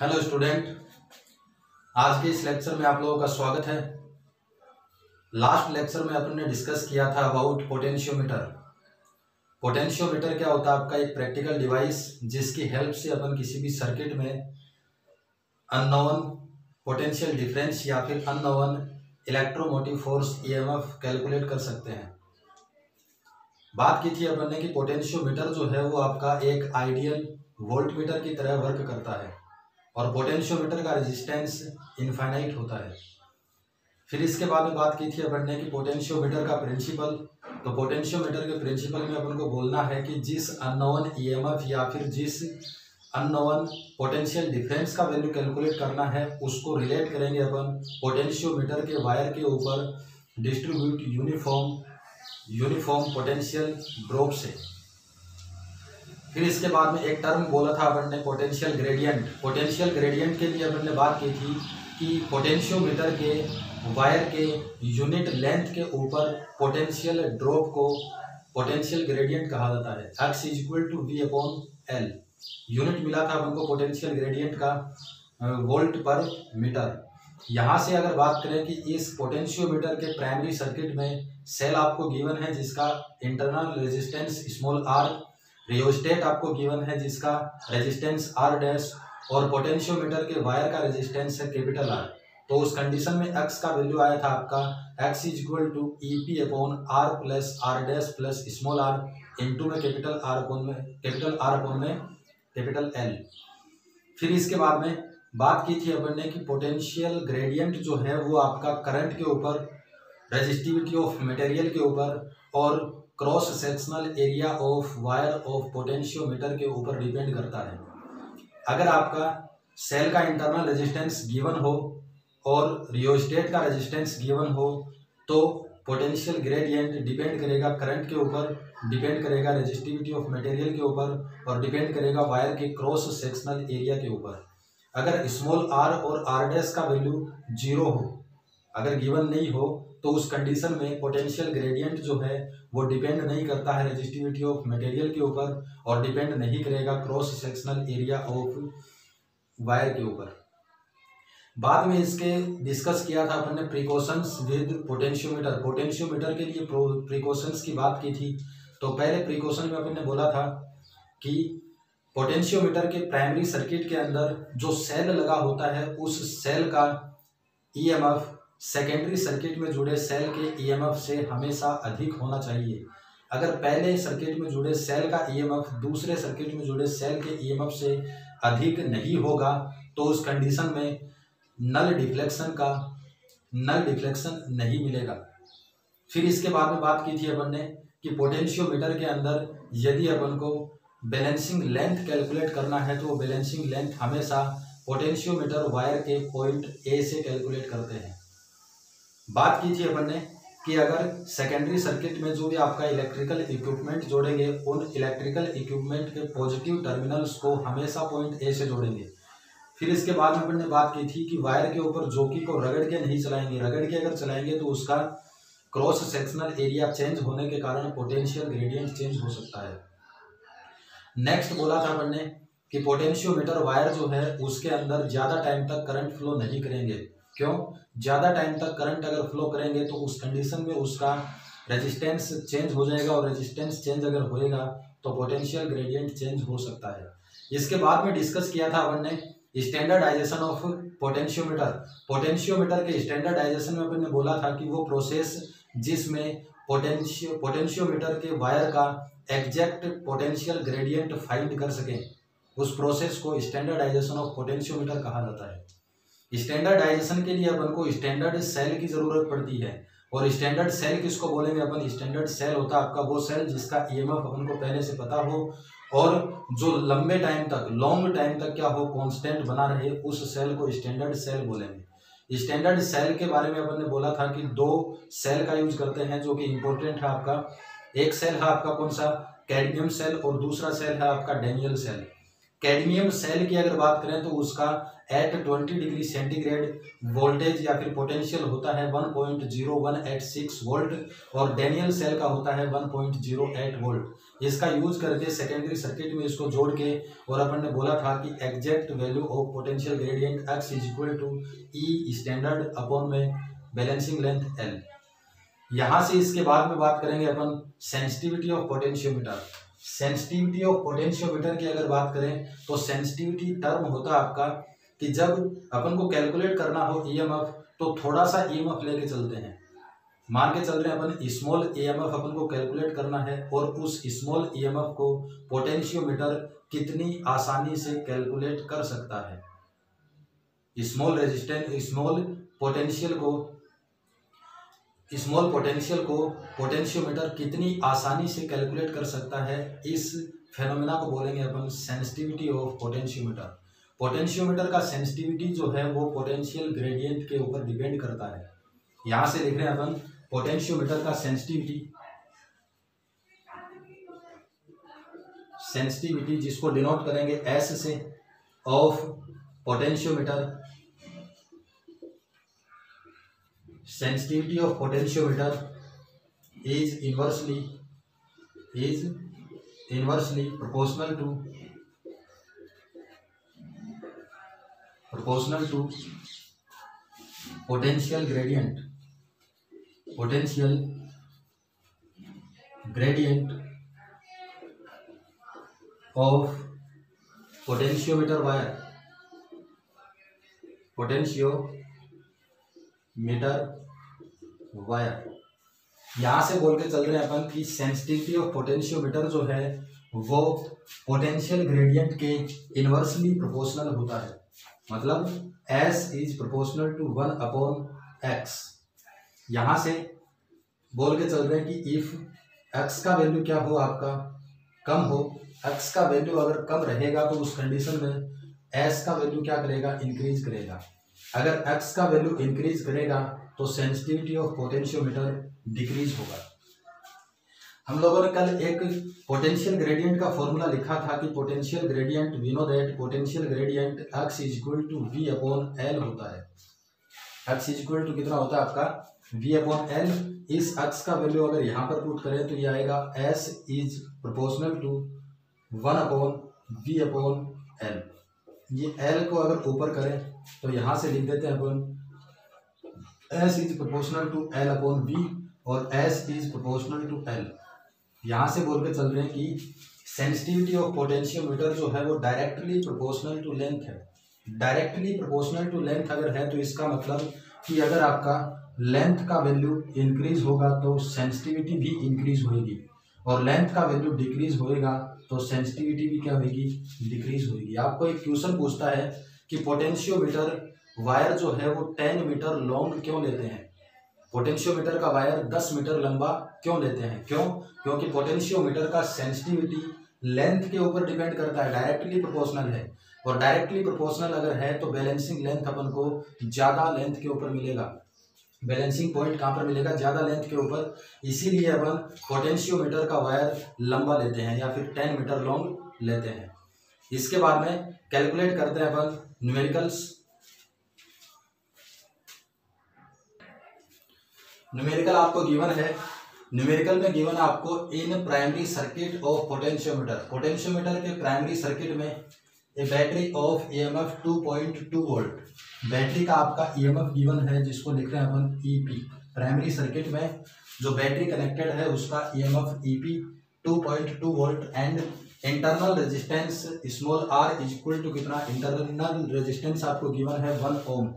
Hello student, आज के इस लेक्चर में आप लोगों का स्वागत है। लास्ट लेक्चर में अपन ने डिस्कस किया था अबाउट पोटेंशियोमीटर। पोटेंशियोमीटर क्या होता है? आपका एक प्रैक्टिकल डिवाइस जिसकी हेल्प से अपन किसी भी सर्किट में अननोन पोटेंशियल डिफरेंस या फिर unknown electromotive force EMF calculate कर सकते हैं। बात की थी अपन ने कि पोटेंशियोमीटर जो है वो आपका एक आइडियल वोल्टमीटर की तरह वर्क करता है और पोटेंशियोमीटर का रेजिस्टेंस इनफाइनाइट होता है। फिर इसके बाद में बात की थी अपन ने कि पोटेंशियोमीटर का प्रिंसिपल। तो पोटेंशियोमीटर के प्रिंसिपल में अपन को बोलना है कि जिस अननोन ईएमएफ या फिर जिस अननोन पोटेंशियल डिफरेंस का वैल्यू कैलकुलेट करना है उसको रिलेट करेंगे अपन पोटेंशियोमीटर के वायर के ऊपर डिस्ट्रीब्यूट यूनिफॉर्म पोटेंशियल ड्रॉप से। फिर इसके बाद में एक टर्म बोला था अपन ने पोटेंशियल ग्रेडियंट। पोटेंशियल ग्रेडियंट के लिए अपन ने बात की थी कि पोटेंशियोमीटर के वायर के यूनिट लेंथ के ऊपर पोटेंशियल ड्रॉप को पोटेंशियल ग्रेडियंट कहा जाता है। x = v/L यूनिट मिला था अपन को पोटेंशियल ग्रेडियंट का वोल्ट पर मीटर। यहाँ से अगर बात करें कि इस पोटेंशियोमीटर के प्राइमरी सर्किट में सेल आपको गिवन है जिसका internal resistance small r, rheostat आपको गिवन है जिसका रेजिस्टेंस R' और पोटेंशियोमीटर के वायर का रेजिस्टेंस है कैपिटल R। तो उस कंडीशन में x का वैल्यू आया था आपका x = EP/R + R' + small r into में कैपिटल R में कैपिटल L। फिर इसके बाद में बात की थी अपन ने कि पोटेंशियल ग्रेडियंट जो है वो आपका करंट के ऊपर, रेजिस्टिविटी ऑफ मटेरियल के ऊपर और cross sectional area of wire of potentiometer के ऊपर डिपेंड करता है। अगर आपका सेल का इंटरनल रेजिस्टेंस गिवन हो और रियोस्टेट का रेजिस्टेंस गिवन हो तो पोटेंशियल ग्रेडियंट डिपेंड करेगा करंट के ऊपर, डिपेंड करेगा रेजिस्टिविटी ऑफ मटेरियल के ऊपर और डिपेंड करेगा वायर के क्रॉस सेक्शनल एरिया के ऊपर। अगर स्मॉल r और R' का वैल्यू 0 हो, अगर गिवन नहीं हो, तो उस कंडीशन में पोटेंशियल ग्रेडियंट जो है वो डिपेंड नहीं करता है रेजिस्टिविटी ऑफ मटेरियल के ऊपर और डिपेंड नहीं करेगा cross sectional area of wire के ऊपर। बाद में इसके डिस्कस किया था अपन ने प्रिकॉशंस विद पोटेंशियोमीटर। पोटेंशियोमीटर के लिए प्रिकॉशंस की बात की थी। तो पहले प्रिकॉशन में अपन ने बोला था कि पोटेंशियोमीटर के प्राइमरी सर्किट के अंदर जो सेल लगा होता है उस सेल का ईएमएफ सेकेंडरी सर्किट में जुड़े सेल के ईएमएफ से हमेशा अधिक होना चाहिए। अगर पहले सर्किट में जुड़े सेल का ईएमएफ दूसरे सर्किट में जुड़े सेल के ईएमएफ से अधिक नहीं होगा तो उस कंडीशन में नल डिफ्लेक्शन नहीं मिलेगा। फिर इसके बाद में बात की थी अपन ने कि पोटेंशियोमीटर के अंदर यदि अपन को बैलेंसिंग लेंथ कैलकुलेट करना है तो बैलेंसिंग लेंथ हमेशा पोटेंशियोमीटर वायर के पॉइंट ए से कैलकुलेट करते हैं। बात की थी अपन ने कि अगर सेकेंडरी सर्किट में जो भी आपका इलेक्ट्रिकल इक्विपमेंट जोड़ेंगे उन इलेक्ट्रिकल इक्विपमेंट के पॉजिटिव टर्मिनल्स को हमेशा पॉइंट ए से जोड़ेंगे। फिर इसके बाद में अपन ने बात की थी कि वायर के ऊपर जोकी को रगड़ के नहीं चलाएंगे, रगड़ के अगर चलाएंगे तो उसका क्रॉस सेक्शनल एरिया चेंज होने के कारण पोटेंशियल ग्रेडियंट चेंज हो सकता है। नेक्स्ट बोला था अपन ने कि पोटेंशियोमीटर वायर जो है उसके अंदर ज़्यादा टाइम तक करंट फ्लो नहीं करेंगे। क्यों? ज़्यादा टाइम तक करंट अगर फ्लो करेंगे तो उस कंडीशन में उसका रेजिस्टेंस चेंज हो जाएगा और रेजिस्टेंस चेंज अगर होएगा तो पोटेंशियल ग्रेडियंट चेंज हो सकता है। इसके बाद में डिस्कस किया था अपन ने स्टैंडर्डाइजेशन ऑफ पोटेंशियोमीटर। पोटेंशियोमीटर के स्टैंडर्डाइजेशन में अपन ने बोला था कि वो प्रोसेस जिसमें पोटेंशियोमीटर के वायर का एग्जैक्ट पोटेंशियल ग्रेडियंट फाइंड कर सकें, उस प्रोसेस को स्टैंडर्डाइजेशन ऑफ पोटेंशियोमीटर कहा जाता है। स्टैंडर्डाइजेशन के लिए अपन को स्टैंडर्ड सेल की जरूरत पड़ती है और स्टैंडर्ड सेल किसको बोलेंगे अपन? स्टैंडर्ड सेल होता है आपका वो सेल जिसका ईएमएफ अपन को पहले से पता हो और जो लंबे टाइम तक, लॉन्ग टाइम तक क्या हो, कांस्टेंट बना रहे, उस सेल को स्टैंडर्ड सेल बोलेंगे। स्टैंडर्ड सेल के बारे में अपन ने बोला था कि 2 सेल का यूज करते हैं जो कि इंपॉर्टेंट है आपका। एक सेल है आपका कौन सा? कैडमियम सेल और दूसरा सेल है आपका डैनियल सेल। कैडमियम सेल की अगर बात करें तो उसका एट 20 डिग्री सेंटीग्रेड वोल्टेज या फिर पोटेंशियल होता है 1.0186 वोल्ट और डैनियल सेल का होता है 1.08 वोल्ट। इसका यूज करके सेकेंडरी सर्किट में इसको जोड़ के, और अपन ने बोला था कि exact value of potential gradient x is equal to E standard upon में बैलेंसिंग लेंथ L। यहाँ से इसके बाद में बात करेंगे अपन sensitivity of potentiometer. Sensitivity of potentiometer की अगर बात करें तो सेंसिटिविटी टर्म होता है आपका कि जब अपन को कैलकुलेट करना हो ईएमएफ तो थोड़ा सा ईएमएफ लेके चलते हैं। मान के चल रहे हैं अपन स्मॉल ईएमएफ अपन को कैलकुलेट करना है, और उस स्मॉल ईएमएफ को पोटेंशियोमीटर कितनी आसानी से कैलकुलेट कर सकता है। स्मॉल पोटेंशियल को पोटेंशियोमीटर कितनी आसानी से कैलकुलेट कर सकता है, इस फेनोमेना को बोलेंगे अपन सेंसिटिविटी ऑफ पोटेंशियोमीटर। पोटेंशियोमीटर का सेंसिटिविटी जो है वो पोटेंशियल ग्रेडियंट के ऊपर डिपेंड करता है। यहाँ से लिख रहे हैं अपन पोटेंशियोमीटर का सेंसिटिविटी जिसको डिनोट करेंगे S से, of potentiometer, sensitivity of potentiometer is inversely proportional to potential gradient of potentiometer wire. यहाँ से बोल के चल रहे हैं अपन कि सेंसिटिविटी ऑफ पोटेंशियोमीटर जो है वो पोटेंशियल ग्रेडियंट के इनवर्सली प्रोपोर्शनल होता है। मतलब S is proportional to 1/x। यहाँ से बोल के चल रहे हैं कि इफ x का वैल्यू क्या हो आपका कम हो, x का वैल्यू अगर कम रहेगा तो उस कंडीशन में S का वैल्यू क्या करेगा, इंक्रीज करेगा। अगर x का वैल्यू इंक्रीज करेगा तो सेंसिटिविटी ऑफ पोटेंशियोमीटर डिक्रीज होगा। हम लोगों ने कल एक पोटेंशियल ग्रेडियंट का फॉर्मूला लिखा था कि potential gradient, we know that potential gradient x is equal to v upon l होता है। x इज इक्वल टू कितना होता है आपका v अपॉन l। इस x का वैल्यू अगर यहाँ पर पुट करें तो ये आएगा s is proportional to 1/v upon l। ये l को अगर ऊपर करें तो यहाँ से लिख देते हैं अपन S is proportional to L upon V और S is proportional to L। यहाँ से बोल के चल रहे हैं कि सेंसिटिविटी ऑफ पोटेंशियोमीटर जो है वो डायरेक्टली प्रोपोर्शनल टू लेंथ है। डायरेक्टली प्रोपोर्शनल टू लेंथ अगर है तो इसका मतलब कि अगर आपका लेंथ का वैल्यू इंक्रीज होगा तो सेंसिटिविटी भी इंक्रीज होगी, और लेंथ का वैल्यू डिक्रीज होएगा तो सेंसिटिविटी भी क्या होगी, डिक्रीज होगी। आपको एक क्वेश्चन पूछता है कि पोटेंशियोमीटर वायर जो है वो 10 मीटर लॉन्ग क्यों लेते हैं, पोटेंशियोमीटर का वायर 10 मीटर लंबा क्यों लेते हैं, क्योंकि पोटेंशियोमीटर का सेंसिटिविटी लेंथ के ऊपर डिपेंड करता है, डायरेक्टली प्रोपोर्शनल है, और डायरेक्टली प्रोपोर्शनल अगर है तो बैलेंसिंग लेंथ अपन को ज़्यादा लेंथ के ऊपर मिलेगा। बैलेंसिंग पॉइंट कहाँ पर मिलेगा, ज़्यादा लेंथ के ऊपर। इसीलिए अपन पोटेंशियोमीटर का वायर लंबा लेते हैं या फिर 10 मीटर लॉन्ग लेते हैं। इसके बाद में कैलकुलेट करते हैं अपन न्यूमेरिकल्स। न्यूमेरिकल आपको गिवन है, न्यूमेरिकल में गिवन आपको in primary circuit of potentiometer, potentiometer के प्राइमरी सर्किट में a battery of EMF 2.2 volt, battery का आपका ईएमएफ गिवन है जिसको लिख रहे हैं अपन ईपी। प्राइमरी सर्किट में जो बैटरी कनेक्टेड है उसका EMF EP 2.2 volt and internal resistance small r is equal to कितना, इंटरनल रेजिस्टेंस आपको गिवन है 1 ohm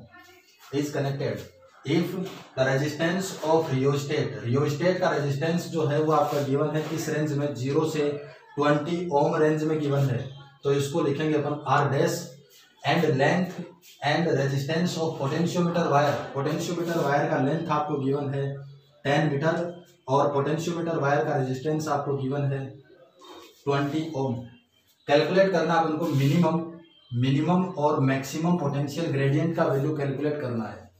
is connected. If the resistance of rheostat, rheostat का रेजिस्टेंस जो है वो आपका गिवन है किस रेंज में, 0 से 20 ओम रेंज में गिवन है, तो इसको लिखेंगे अपन R dash. And length and resistance of potentiometer wire, potentiometer wire का लेंथ आपको गिवन है 10 मीटर और पोटेंशियोमीटर वायर का रेजिस्टेंस आपको गिवन है 20 ओम। कैलकुलेट करना अपन को मिनिमम और मैक्सिमम पोटेंशियल ग्रेडियंट का वैल्यू कैलकुलेट करना है।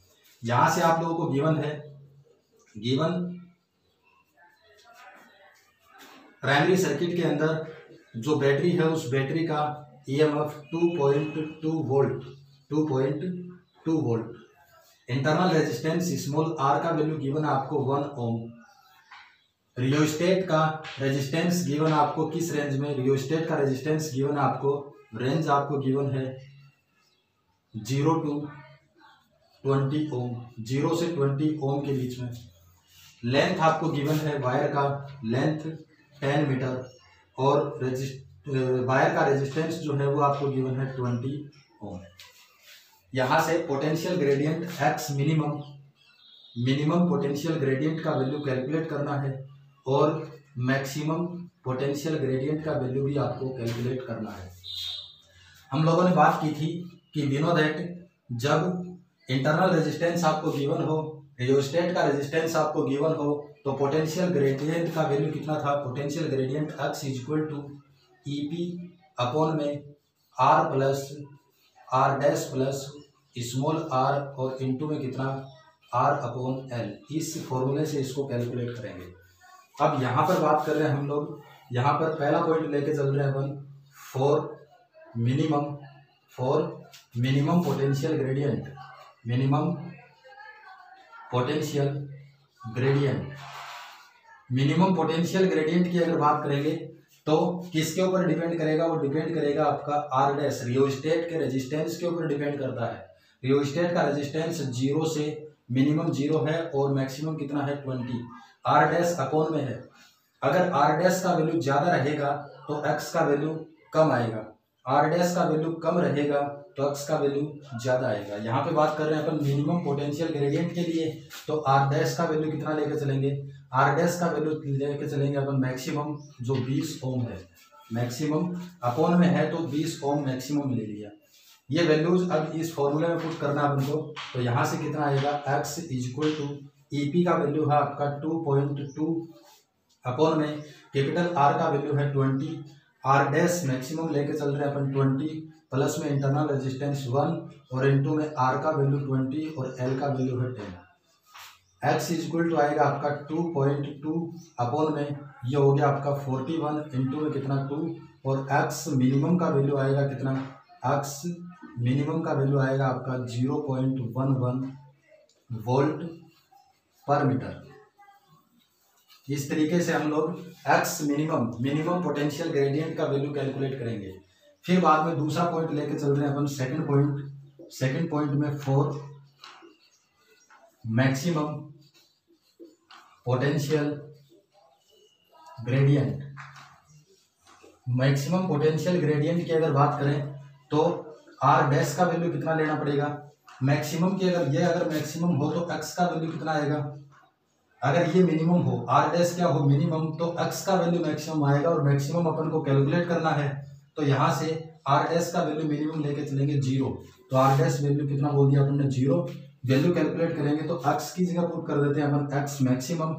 यहां से आप लोगों को गिवन है, गिवन प्राइमरी सर्किट के अंदर जो बैटरी है उस बैटरी का EMF 2.2 volt, 2.2 volt. Internal resistance small r का वैल्यू गिवन है आपको 1 ओम। रियोस्टेट का रेजिस्टेंस गिवन आपको किस रेंज में, रियोस्टेट का रेजिस्टेंस गिवन आपको, रेंज आपको गिवन है 0 to 20 ओम, 0 से 20 ओम के बीच में। लेंथ आपको गिवन है वायर का, लेंथ 10 मीटर और वायर का रेजिस्टेंस जो है वो आपको गिवन है 20 ओम। यहाँ से potential gradient x minimum potential gradient का वैल्यू कैलकुलेट करना है और मैक्सिमम पोटेंशियल ग्रेडियंट का वैल्यू भी आपको कैलकुलेट करना है। हम लोगों ने बात की थी कि वी नो दैट जब इंटरनल रेजिस्टेंस आपको गिवन हो, रियोस्टेट का रेजिस्टेंस आपको गिवन हो, तो पोटेंशियल ग्रेडियंट का वैल्यू कितना था, potential gradient x equal to E P upon में R plus R dash plus small r और इनटू में कितना आर अपॉन एल। इस फॉर्मूले से इसको कैलकुलेट करेंगे। अब यहाँ पर बात कर रहे हैं हम लोग, यहाँ पर पहला पॉइंट लेके चल रहे हैं अपन for minimum potential gradient, minimum potential gradient की अगर बात करेंगे तो किसके ऊपर डिपेंड करेगा, वो डिपेंड करेगा आपका आर डैश, रियोस्टेट के रेजिस्टेंस के ऊपर डिपेंड करता है। रियोस्टेट का रेजिस्टेंस 0 से मिनिमम 0 है और मैक्सिमम कितना है 20, आर डैश अपॉन में है। अगर आर डैश का वैल्यू ज़्यादा रहेगा तो एक्स का वैल्यू कम आएगा, आर डैश का वैल्यू कम रहेगा तो एक्स का वैल्यू ज़्यादा आएगा। यहाँ पे बात कर रहे हैं अपन मिनिमम पोटेंशियल ग्रेडियंट के लिए, तो आर डैश का वैल्यू कितना लेकर चलेंगे, आर डैश का वैल्यू लेके चलेंगे अपन मैक्सिमम जो 20 ओम है, मैक्सिमम अपॉन में है तो 20 ओम मैक्सिमम ले लिया। ये वैल्यूज अब इस फॉर्मूले में पुट करना है उनको, तो यहाँ से कितना आएगा x equal to E P का वैल्यू है आपका 2.2 अपॉन में कैपिटल आर का वैल्यू है 20, आर डैश मैक्सिमम लेके चल रहे हैं अपन 20 प्लस में इंटरनल रेजिस्टेंस 1 और इनटू में आर का वैल्यू 20 और एल का वैल्यू है 10। x इक्वल टू आएगा आपका 2.2 अपॉन में ये हो गया आपका 41 इनटू में कितना 2 और x मिनिमम का वैल्यू आएगा कितना, x मिनिमम का वैल्यू आएगा आपका 0.11 वोल्ट पर मीटर। इस तरीके से हम लोग x मिनिमम पोटेंशियल ग्रेडियंट का वैल्यू कैलकुलेट करेंगे। फिर बाद में दूसरा पॉइंट लेके चल रहे हैं अपन सेकंड पॉइंट में for maximum potential gradient. Maximum potential gradient की अगर बात करें तो आर डैश का वैल्यू कितना लेना पड़ेगा, मैक्सिमम की अगर मैक्सिमम हो तो एक्स का वैल्यू कितना आएगा, अगर ये मिनिमम हो आर डैश क्या हो मिनिमम तो एक्स का वैल्यू मैक्सिमम आएगा और मैक्सिमम अपन को कैलकुलेट करना है। तो यहाँ से आर डैश का वैल्यू मिनिमम लेके चलेंगे 0, तो आर डैश वैल्यू कितना बोल दिया अपन ने 0, वैल्यू कैलकुलेट करेंगे तो एक्स की जगह पुट कर देते हैं अपन एक्स मैक्सिमम,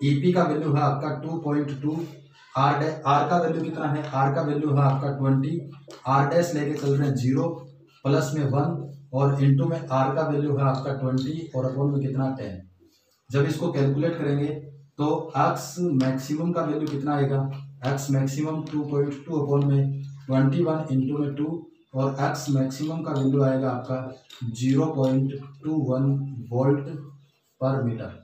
ई पी का वैल्यू है आपका 2.2, आर का वैल्यू कितना है, आर का वैल्यू है आपका 20, आर डैश लेके चल रहे हैं 0 प्लस में 1 और इनटू में आर का वैल्यू है आपका 20 और अपॉन में कितना 10। जब इसको कैलकुलेट करेंगे तो एक्स मैक्सिमम का वैल्यू कितना आएगा, एक्स मैक्सिमम 2.2 अपॉन में 21 इंटू में 2 और एक्स मैक्सिमम का वैल्यू आएगा आपका 0.21 वोल्ट पर मीटर।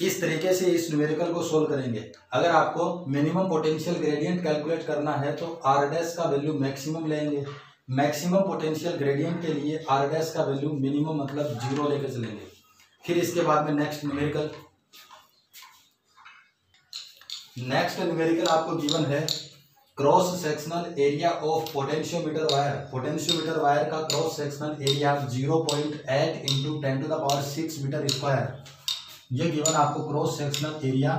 इस तरीके से इस न्यूमेरिकल को सोल्व करेंगे। अगर आपको मिनिमम पोटेंशियल ग्रेडियंट कैलकुलेट करना है तो आर डैश का वैल्यू मैक्सिमम लेंगे, मैक्सिमम पोटेंशियल ग्रेडियंट के लिए आर डैश का वैल्यू मिनिमम मतलब 0 लेकर चलेंगे। फिर इसके बाद में नेक्स्ट न्यूमेरिकल आपको गिवन है cross sectional area of potentiometer wire. Potentiometer wire का cross sectional area 0.8 into 10⁶ meter square. ये गिवन आपको cross sectional area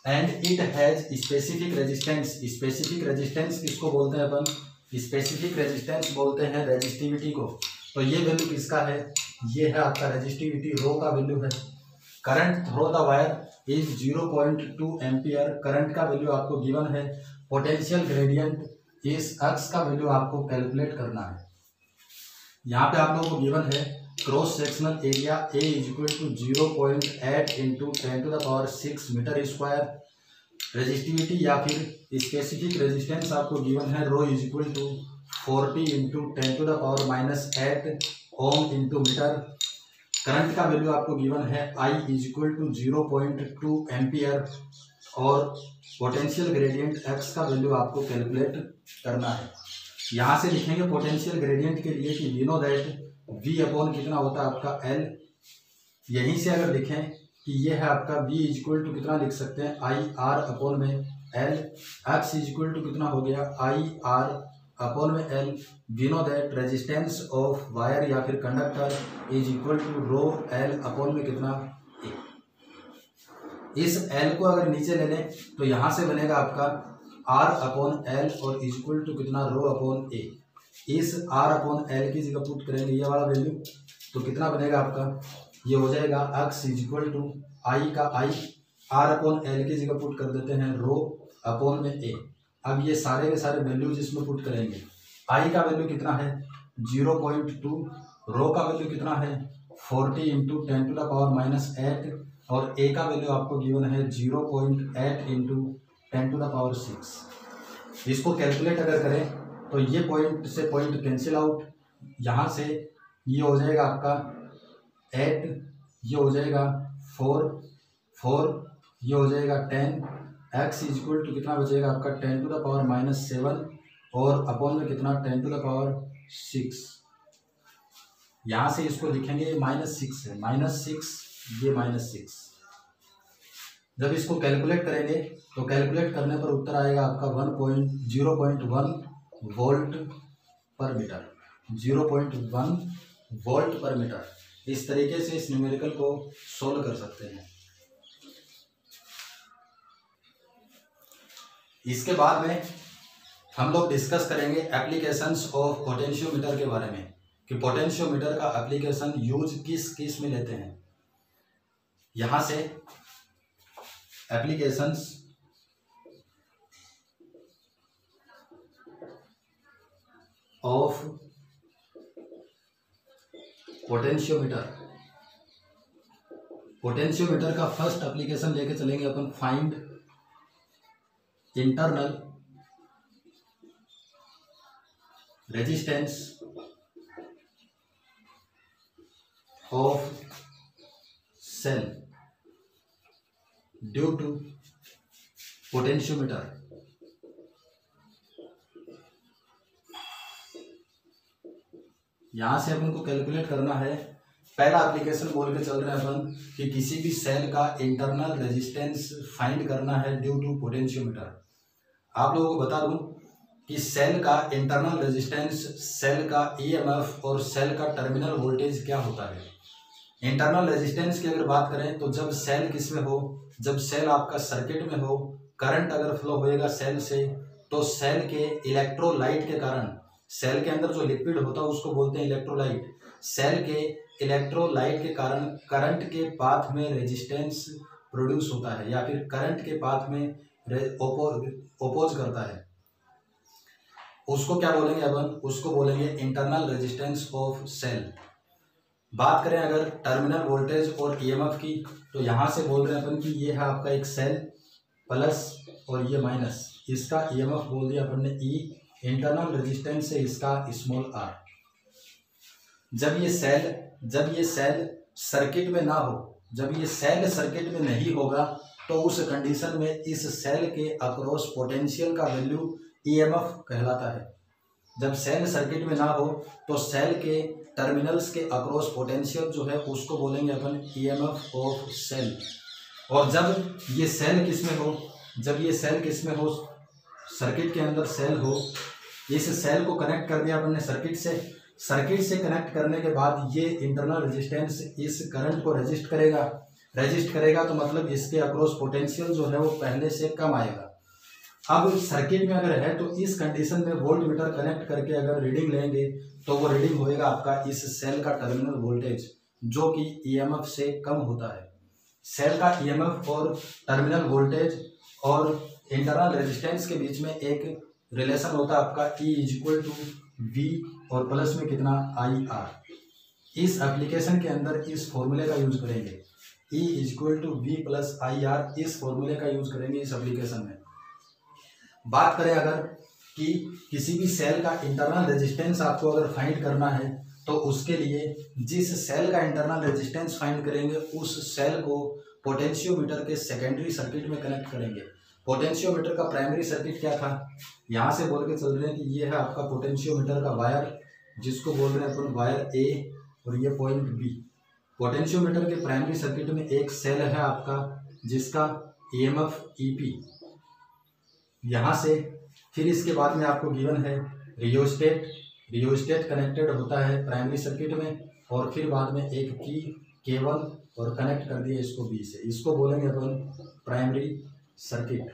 and it has specific resistance. Specific resistance किसको बोलते हैं अपन, स्पेसिफिक रेजिस्टेंस बोलते हैं रेजिस्टिविटी को। तो ये वैल्यू किसका है, ये है आपका रेजिस्टिविटी, रो का वैल्यू है। Current through the wire is 0.2 ampere, current का वैल्यू आपको गिवन है। पोटेंशियल ग्रेडियंट इस एक्स का वैल्यू आपको कैलकुलेट करना है। यहाँ पे आप लोगों को गिवन है cross sectional area A is equal to 0.8 into 10⁶ meter square. Resistivity या फिर स्पेसिफिक रेजिस्टेंस आपको गिवन है rho is equal to 40 into 10⁻⁸ ohm into meter. Current का वैल्यू आपको गिवन है I इक्वल टू 0.2 एम्पियर और पोटेंशियल ग्रेडियंट x का value आपको कैलकुलेट करना है। यहाँ से लिखेंगे पोटेंशियल ग्रेडियंट के लिए कि we know that v upon कितना होता है आपका L। यहीं से अगर लिखें कि ये है आपका v इक्वल टू कितना लिख सकते हैं I R अपॉन में L। x इक्वल टू कितना हो गया I R अपॉन में L। We know that resistance of wire या फिर conductor is equal to rho L upon में कितना A। इस L को अगर नीचे ले लें तो यहाँ से बनेगा आपका R अपॉन L और इक्वल टू कितना रो अपॉन A। इस R अपॉन L की जगह पुट करेंगे ये वाला वैल्यू तो कितना बनेगा आपका, ये हो जाएगा x इक्वल टू I का I R अपॉन L की जगह पुट कर देते हैं रो अपॉन में A। अब ये सारे के सारे वैल्यूज इसमें पुट करेंगे। I का वैल्यू कितना है 0.2, रो का वैल्यू कितना है 40 इंटू 10⁻⁻8 और A का वैल्यू आपको गिवन है 0.8 इंटू 10⁻6। इसको कैलकुलेट अगर करें तो ये पॉइंट से पॉइंट कैंसिल आउट, यहाँ से ये हो जाएगा आपका 8, ये हो जाएगा 4, ये हो जाएगा 10, x इक्वल टू कितना बचेगा आपका 10⁻⁻7 और अपॉन में कितना 10⁻6। यहाँ से इसको लिखेंगे -6 है, -6 ये -6। जब इसको कैलकुलेट करेंगे तो कैलकुलेट करने पर उत्तर आएगा आपका 0.1 वोल्ट पर मीटर, 0.1 वोल्ट पर मीटर। इस तरीके से इस न्यूमेरिकल को सोल्व कर सकते हैं। इसके बाद में हम लोग डिस्कस करेंगे एप्लीकेशंस ऑफ पोटेंशियोमीटर के बारे में कि पोटेंशियोमीटर का एप्लीकेशन यूज किस किस में लेते हैं। यहाँ से एप्लीकेशंस ऑफ पोटेंशियोमीटर का फर्स्ट एप्लीकेशन लेके चलेंगे अपन, find internal resistance of cell due to potentiometer. यहां से अपन को कैलकुलेट करना है, पहला एप्लीकेशन बोल के चल रहे हैं अपन कि किसी भी सेल का इंटरनल रेजिस्टेंस फाइंड करना है ड्यू टू पोटेंशियोमीटर। आप लोगों को बता दूं कि सेल का इंटरनल रेजिस्टेंस, सेल का ईएमएफ और सेल का टर्मिनल वोल्टेज क्या होता है। इंटरनल रेजिस्टेंस की अगर बात करें तो जब सेल किस में हो, जब सेल आपका सर्किट में हो, करंट अगर फ्लो होएगा सेल से तो सेल के इलेक्ट्रोलाइट के कारण, सेल के अंदर जो लिक्विड होता है उसको बोलते हैं इलेक्ट्रोलाइट, सेल के इलेक्ट्रोलाइट के कारण करंट के पाथ में रेजिस्टेंस प्रोड्यूस होता है या फिर करंट के पाथ में ओपोज करता है। उसको क्या बोलेंगे अपन, उसको बोलेंगे इंटरनल रेजिस्टेंस ऑफ सेल। बात करें अगर टर्मिनल वोल्टेज और ईएमएफ की तो यहाँ से बोल रहे हैं अपन कि ये है आपका एक सेल प्लस और ये माइनस, इसका ईएमएफ बोल दिया अपन ने ई, इंटरनल रेजिस्टेंस है इसका स्मॉल आर। जब ये सेल सर्किट में ना हो, जब ये सेल सर्किट में नहीं होगा तो उस कंडीशन में इस सेल के अक्रॉस पोटेंशियल का वैल्यू ईएमएफ कहलाता है। जब सेल सर्किट में ना हो तो सेल के टर्मिनल्स के अक्रॉस पोटेंशियल जो है उसको बोलेंगे अपन ईएमएफ ऑफ सेल। और जब ये सेल किस में हो, जब ये सेल किस में हो, सर्किट के अंदर सेल हो, इस सेल को कनेक्ट कर दिया अपन ने सर्किट से कनेक्ट करने के बाद ये इंटरनल रेजिस्टेंस इस करंट को रेजिस्ट करेगा तो मतलब इसके अक्रॉस पोटेंशियल जो है वो पहले से कम आएगा। अब सर्किट में अगर है तो इस कंडीशन में वोल्ट मीटर कनेक्ट करके अगर रीडिंग लेंगे तो वो रीडिंग होएगा आपका इस सेल का टर्मिनल वोल्टेज जो कि ईएमएफ से कम होता है। सेल का ईएमएफ और टर्मिनल वोल्टेज और इंटरनल रेजिस्टेंस के बीच में एक रिलेशन होता है आपका E इक्वल टू V और प्लस में कितना IR। इस एप्लीकेशन के अंदर इस फॉर्मूले का यूज करेंगे, E equal to V plus IR, इस फॉर्मूले का यूज करेंगे इस एप्लीकेशन में। बात करें अगर कि किसी भी सेल का इंटरनल रेजिस्टेंस आपको अगर फाइंड करना है तो उसके लिए जिस सेल का इंटरनल रेजिस्टेंस फाइंड करेंगे उस सेल को पोटेंशियोमीटर के सेकेंडरी सर्किट में कनेक्ट करेंगे। पोटेंशियोमीटर का प्राइमरी सर्किट क्या था, यहाँ से बोल के चल रहे हैं कि ये है आपका पोटेंशियोमीटर का वायर, जिसको बोल रहे हैं अपन वायर ए, और ये पॉइंट बी। पोटेंशियोमीटर के प्राइमरी सर्किट में एक सेल है आपका जिसका ईएमएफ ईपी, यहाँ से फिर इसके बाद में आपको गिवन है रियोस्टेट कनेक्टेड होता है प्राइमरी सर्किट में, और फिर बाद में एक की केबल और कनेक्ट कर दिया इसको बी से, इसको बोलेंगे अपन प्राइमरी सर्किट।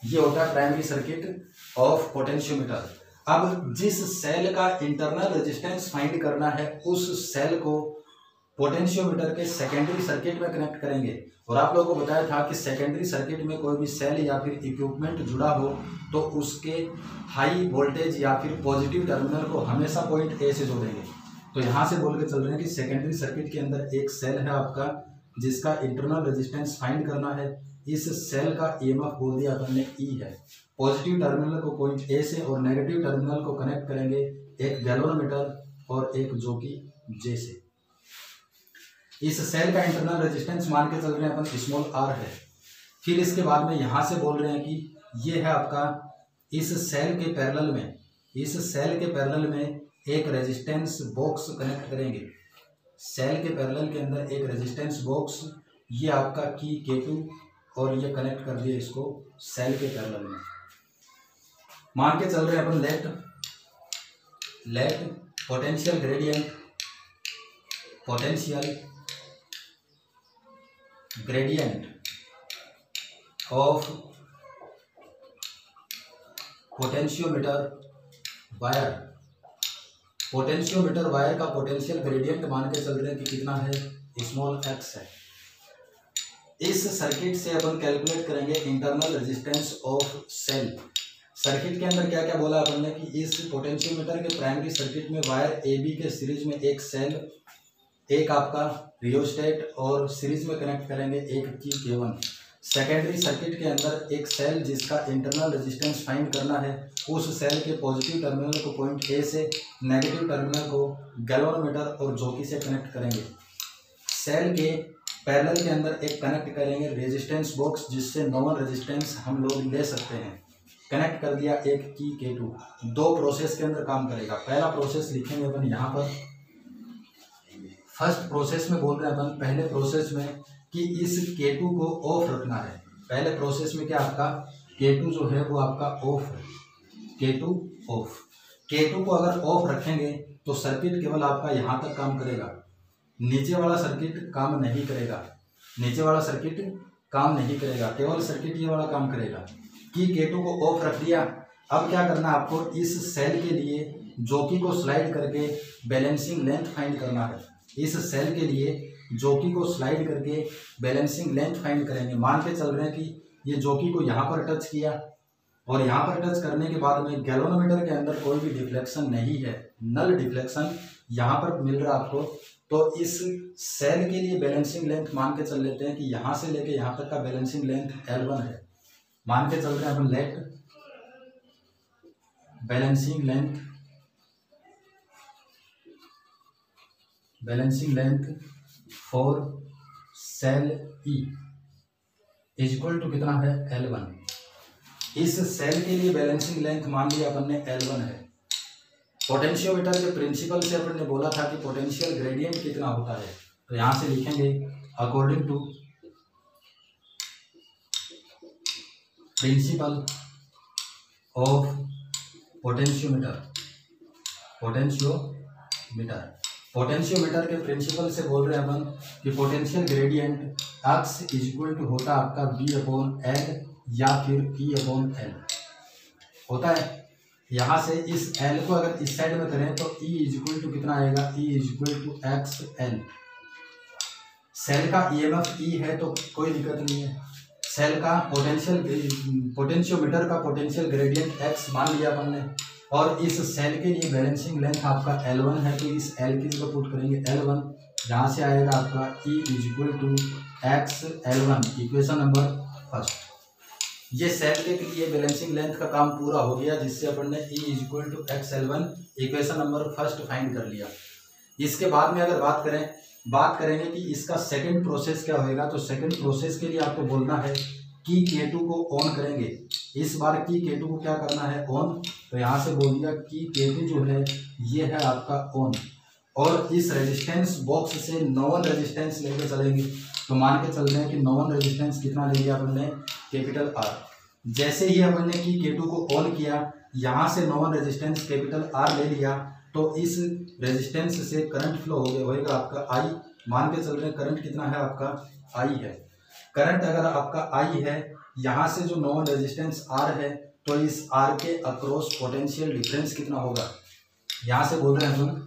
ये होता है प्राइमरी सर्किट ऑफ पोटेंशियोमीटर। अब जिस सेल का इंटरनल रेजिस्टेंस फाइंड करना है उस सेल को पोटेंशियोमीटर के सेकेंडरी सर्किट में कनेक्ट करेंगे। और आप लोगों को बताया था कि सेकेंडरी सर्किट में कोई भी सेल या फिर इक्विपमेंट जुड़ा हो तो उसके हाई वोल्टेज या फिर पॉजिटिव टर्मिनल को हमेशा पॉइंट ए से जोड़ेंगे। तो यहाँ से बोल के चल रहे हैं कि सेकेंडरी सर्किट के अंदर एक सेल है आपका जिसका इंटरनल रेजिस्टेंस फाइंड करना है। इस सेल का ईएमएफ बोल दिया अपन ने ई है। पॉजिटिव टर्मिनल को पॉइंट ए से और नेगेटिव टर्मिनल को कनेक्ट करेंगे एक गैल्वेनोमीटर और एक जो कि जे से। इस सेल का इंटरनल रेजिस्टेंस मान के चल रहे हैं अपन स्मॉल आर है। फिर इसके बाद में यहाँ से बोल रहे हैं कि ये है आपका इस सेल के पैरेलल में एक रेजिस्टेंस बॉक्स कनेक्ट करेंगे। सेल के पैरेलल के अंदर एक रेजिस्टेंस बॉक्स, ये आपका की K2 और ये कनेक्ट कर दिया इसको सेल के पैरेलल में। मान के चल रहे हैं अपन let potential gradient of potentiometer wire का पोटेंशियल ग्रेडियंट मान के चल रहे हैं कि कितना है, स्मॉल एक्स है। इस सर्किट से अपन कैलकुलेट करेंगे internal resistance of cell. Circuit के अंदर क्या क्या बोला अपन ने कि इस पोटेंशियोमीटर के प्राइमरी सर्किट में वायर ए बी के सीरीज में एक सेल, एक आपका रियोस्टेट और सीरीज में कनेक्ट करेंगे एक की K1। सेकेंडरी सर्किट के अंदर एक सेल जिसका इंटरनल रेजिस्टेंस फाइंड करना है, उस सेल के पॉजिटिव टर्मिनल को पॉइंट ए से, नेगेटिव टर्मिनल को गैल्वेनोमीटर और जोकी से कनेक्ट करेंगे। सेल के पैरेलल के अंदर एक कनेक्ट करेंगे रेजिस्टेंस बॉक्स जिससे नॉर्मल रेजिस्टेंस हम लोग ले सकते हैं। कनेक्ट कर दिया एक की K2। दो प्रोसेस के अंदर काम करेगा। पहला प्रोसेस लिखेंगे अपन यहाँ पर। फर्स्ट प्रोसेस में बोल रहे हैं अपन, पहले प्रोसेस में कि इस K2 को ऑफ रखना है। पहले प्रोसेस में क्या आपका K2 जो है वो आपका ऑफ है, K2 ऑफ। K2 को अगर ऑफ रखेंगे तो सर्किट केवल आपका यहाँ तक काम करेगा, नीचे वाला सर्किट काम नहीं करेगा, केवल सर्किट ये वाला काम करेगा। कि K2 को ऑफ रख दिया। अब क्या करना है आपको, इस सेल के लिए जोकी को स्लाइड करके बैलेंसिंग लेंथ फाइंड करना है। इस सेल के लिए जोकी को स्लाइड करके बैलेंसिंग लेंथ फाइंड करेंगे। मान के चल रहे हैं कि ये जोकी को यहाँ पर टच किया और यहाँ पर टच करने के बाद में गैल्वेनोमीटर के अंदर कोई भी डिफ्लेक्शन नहीं है, नल डिफ्लेक्शन यहाँ पर मिल रहा है आपको। तो इस सेल के लिए बैलेंसिंग लेंथ मान के चल लेते हैं कि यहाँ से लेके यहाँ तक का बैलेंसिंग लेंथ L1 है। मान के चल रहे हैं अपन let balancing length for cell E is equal to कितना है L1। इस सेल के लिए बैलेंसिंग लेंथ मान लिया अपन ने L1 है। पोटेंशियोमीटर के प्रिंसिपल से अपन ने बोला था कि पोटेंशियल ग्रेडियंट कितना होता है, तो यहाँ से लिखेंगे according to principle of potentiometer के प्रिंसिपल से बोल रहे हैं अपन कि potential gradient X is equal to होता है आपका V/L या फिर E/L होता है। यहाँ से इस L को अगर इस साइड में करें तो E इज इक्वल टू कितना आएगा, E is equal to XL। Cell का EMF E है तो कोई दिक्कत नहीं है। सेल का पोटेंशियोमीटर का पोटेंशियल ग्रेडियंट X मान लिया अपन ने, और इस सेल के लिए बैलेंसिंग लेंथ आपका L1 है तो इस L की जगह पुट करेंगे L1। जहाँ से आएगा आपका E is equal to XL1, equation number first. ये सेल के लिए बैलेंसिंग लेंथ का काम पूरा हो गया, जिससे अपन ने E equal to XL1 equation number first find कर लिया। इसके बाद में अगर बात करेंगे कि इसका सेकंड प्रोसेस क्या होएगा, तो सेकंड प्रोसेस के लिए आपको बोलना है कि K2 को ऑन करेंगे। इस बार की K2 को क्या करना है, ऑन। तो यहाँ से बोल दिया कि K2 जो है ये है आपका ऑन, और इस रेजिस्टेंस बॉक्स से नॉन रेजिस्टेंस लेके चलेंगे। तो मान के चल रहे हैं कि नॉन रेजिस्टेंस कितना ले लिया अपन ने, कैपिटल R। जैसे ही अपन ने की K2 को ऑन किया, यहाँ से नॉन रेजिस्टेंस कैपिटल R ले लिया, तो इस रेजिस्टेंस से करंट फ्लो होएगा आपका I। मान के चल रहे हैं करंट कितना है आपका, I है। करंट अगर आपका I है, यहाँ से जो नॉन रेजिस्टेंस R है, तो इस R के अक्रॉस पोटेंशियल डिफरेंस कितना होगा। यहाँ से बोल रहे हैं हम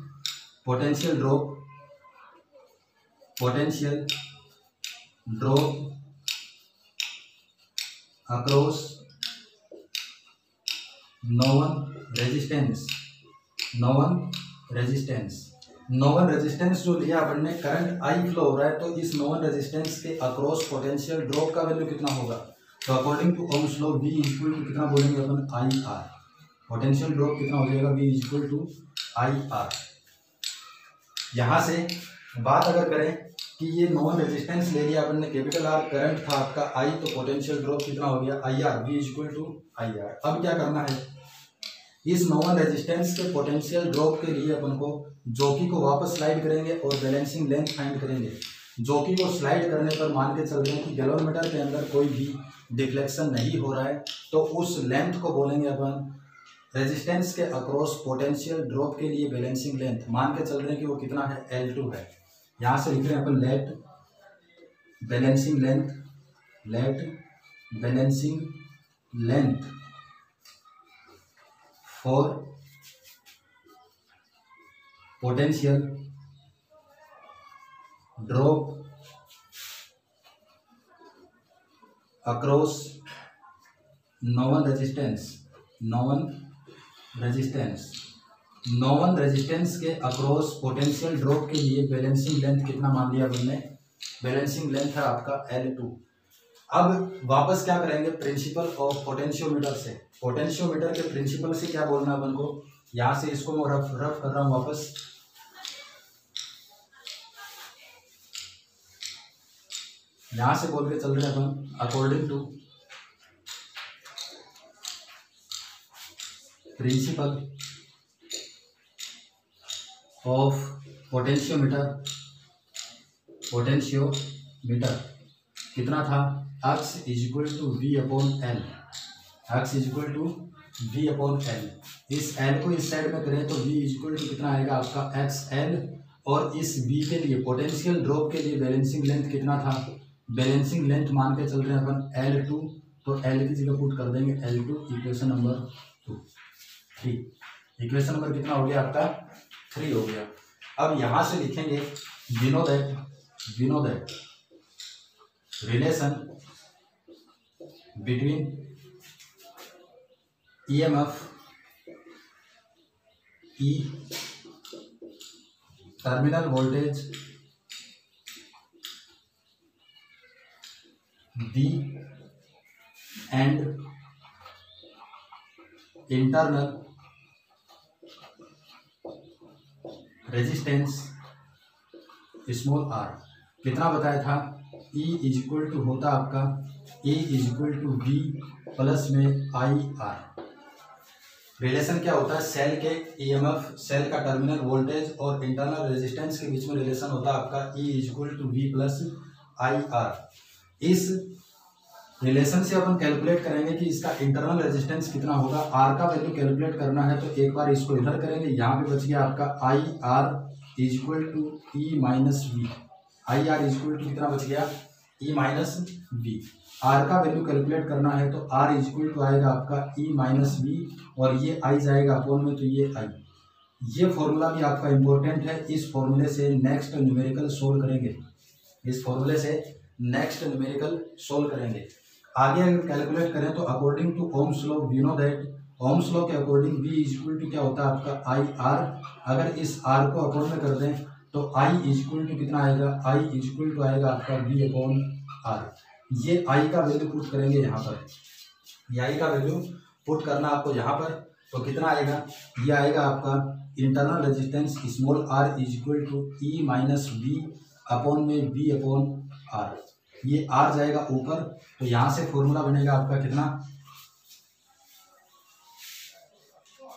potential drop across known resistance जो लिया अपन ने, करंट I फ्लो हो रहा है, तो इस नॉन रेजिस्टेंस के अक्रॉस पोटेंशियल ड्रॉप का वैल्यू कितना होगा। तो according to Ohm's law V equal to कितना बोलेंगे अपन, IR। पोटेंशियल ड्रॉप कितना हो जाएगा, V इक्वल टू IR। यहाँ से बात अगर करें कि ये नॉन रेजिस्टेंस ले लिया अपन ने, कैपिटल R, करंट था आपका I, तो पोटेंशियल ड्रॉप कितना हो गया, IR। V equal to IR। अब क्या करना है, इस नॉन रेजिस्टेंस के पोटेंशियल ड्रॉप के लिए अपन को जॉकी को वापस स्लाइड करेंगे और बैलेंसिंग लेंथ फाइंड करेंगे। जॉकी को स्लाइड करने पर मान के चल रहे हैं कि गैल्वेनोमीटर के अंदर कोई भी डिफ्लेक्शन नहीं हो रहा है, तो उस लेंथ को बोलेंगे अपन रेजिस्टेंस के अक्रॉस पोटेंशियल ड्रॉप के लिए बैलेंसिंग लेंथ। मान के चल रहे हैं कि वो कितना है, L2 है। यहाँ से लिख रहे हैं अपन let balancing length for potential drop across known resistance के अक्रॉस पोटेंशियल ड्रॉप के लिए बैलेंसिंग लेंथ कितना मान लिया हमने, बैलेंसिंग लेंथ है आपका L2। अब वापस क्या करेंगे, प्रिंसिपल ऑफ पोटेंशियोमीटर से, पोटेंशियोमीटर के प्रिंसिपल से क्या बोलना है अपन को। यहाँ से इसको मैं रफ कर रहा हूँ वापस। यहाँ से बोल के चल रहे हैं अपन according to principle of potentiometer कितना था, x equal to V upon L। इस L को इस साइड में करें तो V इक्वल टू कितना आएगा आपका XL, और इस V के लिए पोटेंशियल ड्रॉप के लिए बैलेंसिंग लेंथ कितना था, बैलेंसिंग लेंथ मान के चल रहे हैं अपन L2, तो L की जगह पुट कर देंगे L2, equation number 3। Equation number कितना हो गया आपका, 3 हो गया। अब यहाँ से लिखेंगे we know that relation between EMF E terminal voltage V and internal resistance small r कितना बताया था, E इक्वल टू होता आपका E equal to V plus में IR। रिलेशन क्या होता है, सेल के EMF, सेल का टर्मिनल वोल्टेज और इंटरनल रेजिस्टेंस के बीच में रिलेशन होता है आपका E equal to V plus IR। इस रिलेशन से अपन कैलकुलेट करेंगे कि इसका इंटरनल रेजिस्टेंस कितना होगा। R का वैल्यू कैलकुलेट करना है तो एक बार इसको इधर करेंगे, यहाँ पे बच गया आपका IR equal to E minus V। IR equal to कितना बच गया, E माइनस V। R का वैल्यू कैलकुलेट करना है तो R इक्वल टू आएगा आपका E माइनस V, और ये I जाएगा अपोन में, तो ये I। ये फॉर्मूला भी आपका इम्पोर्टेंट है। इस फॉर्मूले से नेक्स्ट न्यूमेरिकल सोल्व करेंगे। आगे अगर कैलकुलेट करें तो according to Ohm's law we know that, Ohm's law के अकॉर्डिंग V इक्वल टू क्या होता है आपका IR। अगर इस R को अपोन में कर दें तो I इक्वल टू कितना आएगा, I इक्वल टू आएगा आपका V अपॉन R। ये I का वैल्यू पुट करेंगे यहाँ पर, ये आई का वैल्यू पुट करना आपको यहाँ पर, तो कितना आएगा, ये आएगा आपका internal resistance small r is equal to E minus V upon में वी अपॉन आर। ये आर जाएगा ऊपर, तो यहाँ से फॉर्मूला बनेगा आपका कितना,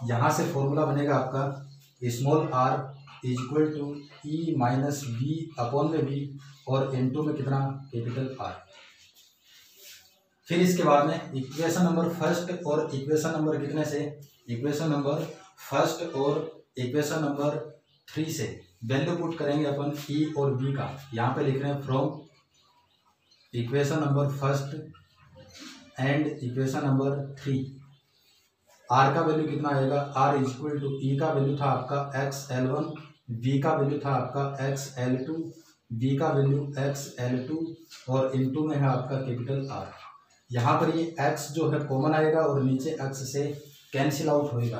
यहाँ से फॉर्मूला बनेगा आपका small r is equal to E minus V upon में वी और इनटू में कितना, कैपिटल आर। फिर इसके बाद में इक्वेशन नंबर फर्स्ट और इक्वेशन नंबर कितने से, इक्वेशन नंबर फर्स्ट और इक्वेशन नंबर 3 से वैल्यू पुट करेंगे अपन ई और बी का। यहाँ पे लिख रहे हैं from equation number first and equation number 3 r का वैल्यू कितना आएगा, r is equal to E का वैल्यू था आपका XL1, वी का वैल्यू था आपका XL2, बी का वैल्यू XL2 और इनटू में है आपका कैपिटल आर। यहाँ पर ये x जो है कॉमन आएगा और नीचे x से कैंसिल आउट होएगा,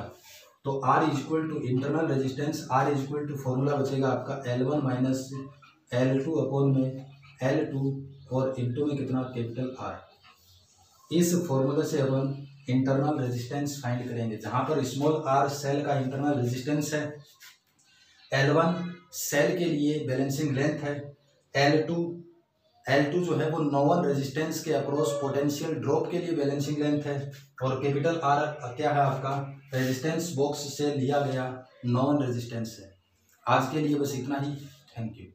तो r is equal to internal resistance, r is equal to formula बचेगा आपका L1 माइनस L2 अपॉन में L2 और इनटू में कितना, कैपिटल R। इस फॉर्मूले से अपन इंटरनल रेजिस्टेंस फाइंड करेंगे, जहाँ पर स्मॉल r सेल का इंटरनल रेजिस्टेंस है, L1 सेल के लिए बैलेंसिंग लेंथ है, L2 जो है वो नॉन रेजिस्टेंस के अक्रॉस पोटेंशियल ड्रॉप के लिए बैलेंसिंग लेंथ है, और कैपिटल आर क्या है आपका, रेजिस्टेंस बॉक्स से लिया गया नॉन रेजिस्टेंस है। आज के लिए बस इतना ही, थैंक यू।